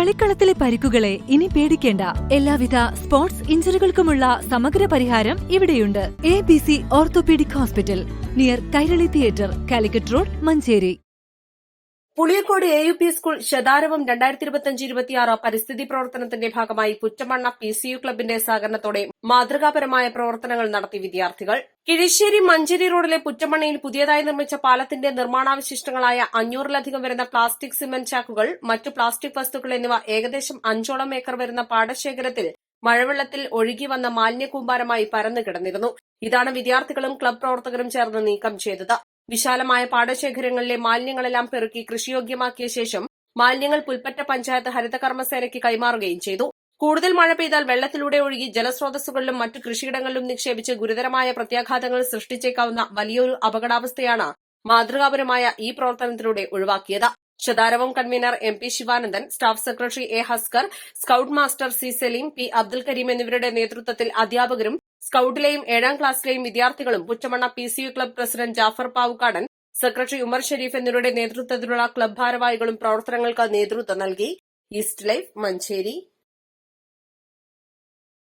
കളിക്കളത്തിലെ പരിക്കുകളെ ഇനി പേടിക്കേണ്ട. എല്ലാവിധ സ്പോർട്സ് ഇഞ്ചുറികൾക്കുമുള്ള സമഗ്ര പരിഹാരം ഇവിടെയുണ്ട്. ABC orthopaedic hospital, near Kairali theatre, Calicut road, Manjeri. Puliyakode AUP school Shatharavam 2025-26 പരിസ്ഥിതി പ്രവർത്തനത്തിന്റെ ഭാഗമായി പുറ്റമണ്ണ PCU ക്ലബിന്റെ സഹകരണത്തോടെ മാതൃകാപരമായ പ്രവർത്തനങ്ങൾ നടത്തി വിദ്യാർത്ഥികൾ. കിഴിശ്ശേരി മഞ്ചേരി റോഡിലെ പുറ്റമണ്ണയിൽ പുതിയതായി നിർമ്മിച്ച പാലത്തിന്റെ നിർമ്മാണാവശിഷ്ടങ്ങളായ 500-ലധികം വരുന്ന പ്ലാസ്റ്റിക് സിമന്റ് ചാക്കുകൾ, മറ്റു പ്ലാസ്റ്റിക് വസ്തുക്കൾ എന്നിവ ഏകദേശം 5ഓളം ഏക്കർ വരുന്ന പാടശേഖരത്തിൽ മഴവെള്ളത്തിൽ ഒഴുകി വന്ന മാലിന്യക്കൂമ്പാരമായി പരന്നു കിടന്നിരുന്നു. ഇതാണ് വിദ്യാർത്ഥികളും ക്ലബ് പ്രവർത്തകരും ചേർന്ന് നീക്കം ചെയ്തത്. വിശാലമായ പാടശേഖരങ്ങളിലെ മാലിന്യങ്ങളെല്ലാം പെറുക്കി കൃഷിയോഗ്യമാക്കിയ ശേഷം മാലിന്യങ്ങൾ പുൽപ്പറ്റ പഞ്ചായത്ത് ഹരിതകർമ്മസേനയ്ക്ക് കൈമാറുകയും ചെയ്തു. കൂടുതൽ മഴ പെയ്താൽ വെള്ളത്തിലൂടെ ഒഴുകി ജലസ്രോതസ്സുകളിലും മറ്റു കൃഷിയിടങ്ങളിലും നിക്ഷേപിച്ച് ഗുരുതരമായ പ്രത്യാഘാതങ്ങൾ സൃഷ്ടിച്ചേക്കാവുന്ന വലിയൊരു അപകടാവസ്ഥയാണ് മാതൃകാപരമായ ഈ പ്രവർത്തനത്തിലൂടെ ഒഴിവാക്കിയത്. Shatharavam convener MP Sivanandan, staff secretary A Haskar, scout master C Saleem, P Abdul Kareem എന്നിവരുടെ നേതൃത്വത്തിൽ അധ്യാപകരും സ്കൌട്ടിലെയും 7ാം ക്ലാസ്സിലെയും വിദ്യാർത്ഥികളും Puttamanna PCU club president Jafar Pavukkadan, secretary Umar Shareef എന്നിവരുടെ നേതൃത്വത്തിലുള്ള ക്ലബ് ഭാരവാഹികളും പ്രവർത്തനങ്ങൾക്ക് നേതൃത്വം നൽകി. East life, Manjeri.